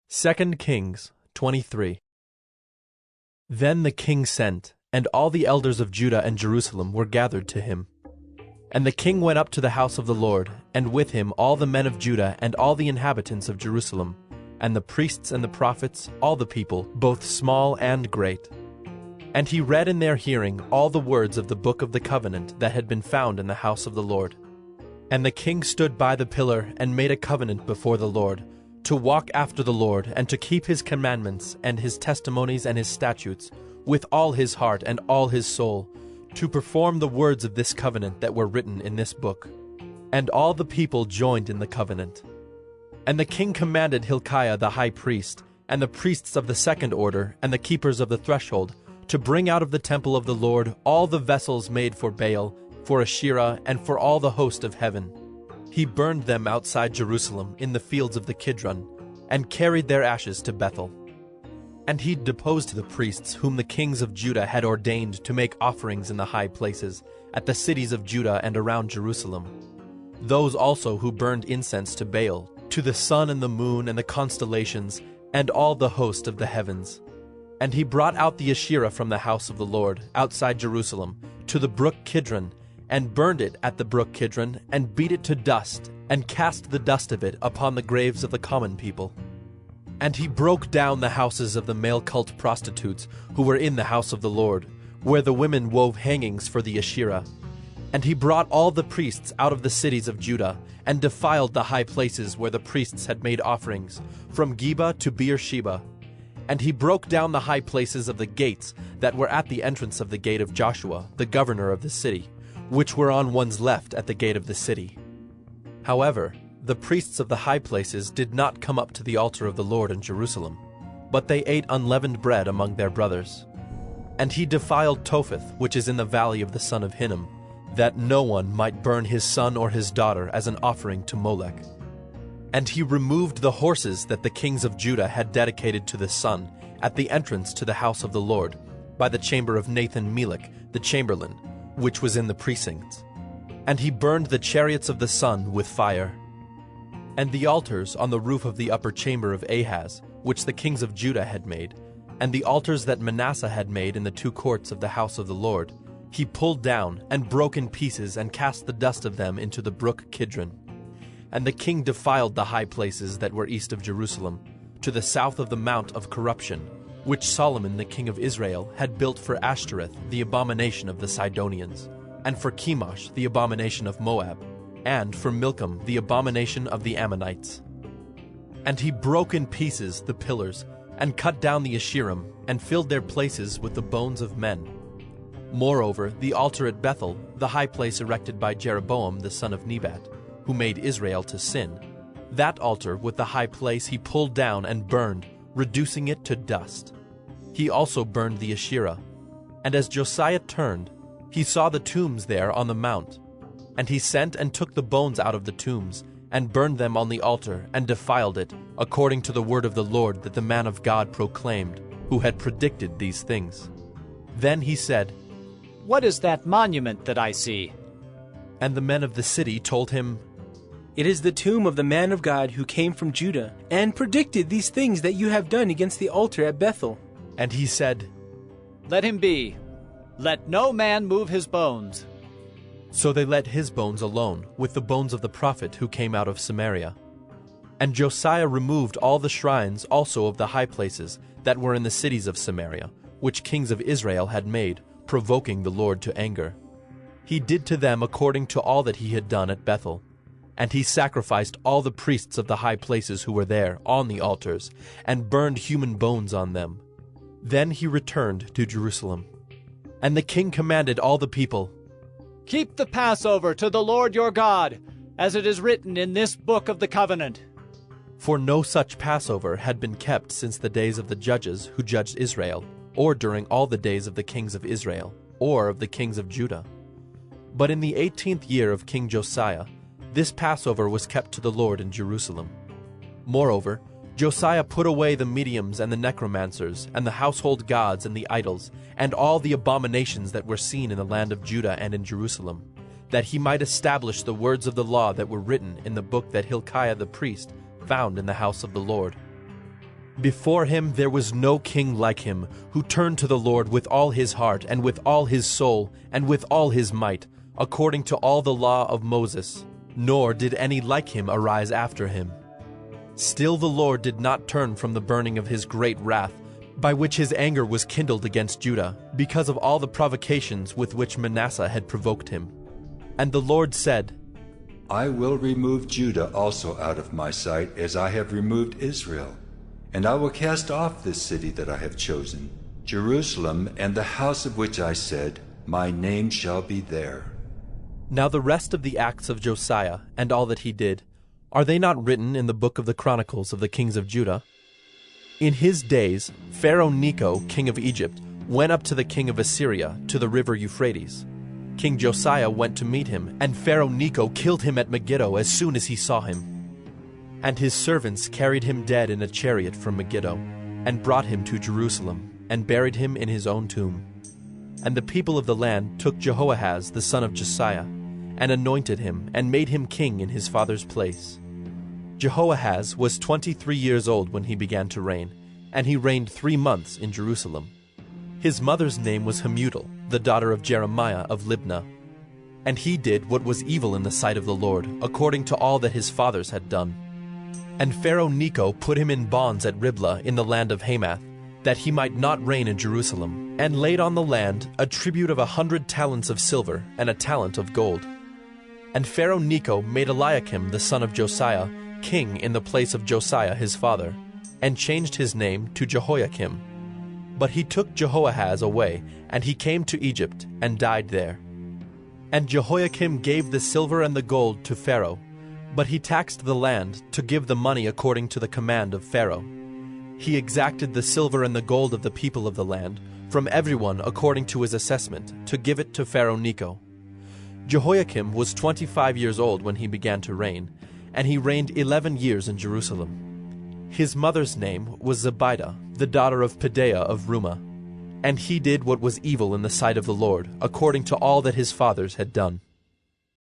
2 Kings 23. Then the king sent, and all the elders of Judah and Jerusalem were gathered to him. And the king went up to the house of the Lord, and with him all the men of Judah and all the inhabitants of Jerusalem, and the priests and the prophets, all the people, both small and great. And he read in their hearing all the words of the book of the covenant that had been found in the house of the Lord. And the king stood by the pillar and made a covenant before the Lord, to walk after the Lord, and to keep his commandments and his testimonies and his statutes, with all his heart and all his soul, to perform the words of this covenant that were written in this book. And all the people joined in the covenant. And the king commanded Hilkiah the high priest, and the priests of the second order, and the keepers of the threshold, to bring out of the temple of the Lord all the vessels made for Baal, for Asherah, and for all the host of heaven. He burned them outside Jerusalem in the fields of the Kidron, and carried their ashes to Bethel. And he deposed the priests whom the kings of Judah had ordained to make offerings in the high places, at the cities of Judah and around Jerusalem. Those also who burned incense to Baal, to the sun and the moon and the constellations, and all the host of the heavens. And he brought out the Asherah from the house of the Lord, outside Jerusalem, to the brook Kidron, and burned it at the brook Kidron, and beat it to dust, and cast the dust of it upon the graves of the common people. And he broke down the houses of the male cult prostitutes who were in the house of the Lord, where the women wove hangings for the Asherah. And he brought all the priests out of the cities of Judah, and defiled the high places where the priests had made offerings, from Geba to Beersheba. And he broke down the high places of the gates that were at the entrance of the gate of Joshua, the governor of the city, which were on one's left at the gate of the city. However, the priests of the high places did not come up to the altar of the Lord in Jerusalem, but they ate unleavened bread among their brothers. And he defiled Topheth, which is in the valley of the son of Hinnom, that no one might burn his son or his daughter as an offering to Molech. And he removed the horses that the kings of Judah had dedicated to the sun at the entrance to the house of the Lord, by the chamber of Nathan-Melech, the chamberlain, which was in the precincts. And he burned the chariots of the sun with fire. And the altars on the roof of the upper chamber of Ahaz, which the kings of Judah had made, and the altars that Manasseh had made in the two courts of the house of the Lord, he pulled down and broke in pieces and cast the dust of them into the brook Kidron. And the king defiled the high places that were east of Jerusalem, to the south of the Mount of Corruption, which Solomon the king of Israel had built for Ashtoreth, the abomination of the Sidonians, and for Chemosh, the abomination of Moab, and for Milcom, the abomination of the Ammonites. And he broke in pieces the pillars, and cut down the Asherim, and filled their places with the bones of men. Moreover, the altar at Bethel, the high place erected by Jeroboam the son of Nebat, who made Israel to sin, that altar with the high place he pulled down and burned, reducing it to dust. He also burned the Asherah. And as Josiah turned, he saw the tombs there on the mount. And he sent and took the bones out of the tombs, and burned them on the altar, and defiled it, according to the word of the Lord that the man of God proclaimed, who had predicted these things. Then he said, "What is that monument that I see?" And the men of the city told him, "It is the tomb of the man of God who came from Judah, and predicted these things that you have done against the altar at Bethel." And he said, "Let him be. Let no man move his bones." So they let his bones alone, with the bones of the prophet who came out of Samaria. And Josiah removed all the shrines also of the high places that were in the cities of Samaria, which kings of Israel had made, provoking the Lord to anger. He did to them according to all that he had done at Bethel. And he sacrificed all the priests of the high places who were there on the altars, and burned human bones on them. Then he returned to Jerusalem. And the king commanded all the people, "Keep the Passover to the Lord your God, as it is written in this book of the covenant." For no such Passover had been kept since the days of the judges who judged Israel, or during all the days of the kings of Israel, or of the kings of Judah. But in the 18th year of King Josiah, this Passover was kept to the Lord in Jerusalem. Moreover, Josiah put away the mediums and the necromancers, and the household gods and the idols, and all the abominations that were seen in the land of Judah and in Jerusalem, that he might establish the words of the law that were written in the book that Hilkiah the priest found in the house of the Lord. Before him there was no king like him, who turned to the Lord with all his heart and with all his soul and with all his might, according to all the law of Moses, nor did any like him arise after him. Still the Lord did not turn from the burning of his great wrath, by which his anger was kindled against Judah, because of all the provocations with which Manasseh had provoked him. And the Lord said, I will remove Judah also out of my sight, as I have removed Israel. And I will cast off this city that I have chosen, Jerusalem, and the house of which I said, My name shall be there. Now the rest of the acts of Josiah, and all that he did, are they not written in the book of the Chronicles of the kings of Judah? In his days, Pharaoh Necho, king of Egypt, went up to the king of Assyria, to the river Euphrates. King Josiah went to meet him, and Pharaoh Necho killed him at Megiddo as soon as he saw him. And his servants carried him dead in a chariot from Megiddo, and brought him to Jerusalem, and buried him in his own tomb. And the people of the land took Jehoahaz the son of Josiah, and anointed him, and made him king in his father's place. Jehoahaz was 23 years old when he began to reign, and he reigned 3 months in Jerusalem. His mother's name was Hamutal, the daughter of Jeremiah of Libnah. And he did what was evil in the sight of the Lord, according to all that his fathers had done. And Pharaoh Necho put him in bonds at Riblah in the land of Hamath, that he might not reign in Jerusalem, and laid on the land a tribute of 100 talents of silver and a talent of gold. And Pharaoh Necho made Eliakim the son of Josiah king in the place of Josiah his father, and changed his name to Jehoiakim. But he took Jehoahaz away, and he came to Egypt, and died there. And Jehoiakim gave the silver and the gold to Pharaoh, but he taxed the land to give the money according to the command of Pharaoh. He exacted the silver and the gold of the people of the land, from everyone according to his assessment, to give it to Pharaoh Necho. Jehoiakim was 25 years old when he began to reign, and he reigned 11 years in Jerusalem. His mother's name was Zebidah, the daughter of Pedaiah of Rumah. And he did what was evil in the sight of the Lord, according to all that his fathers had done.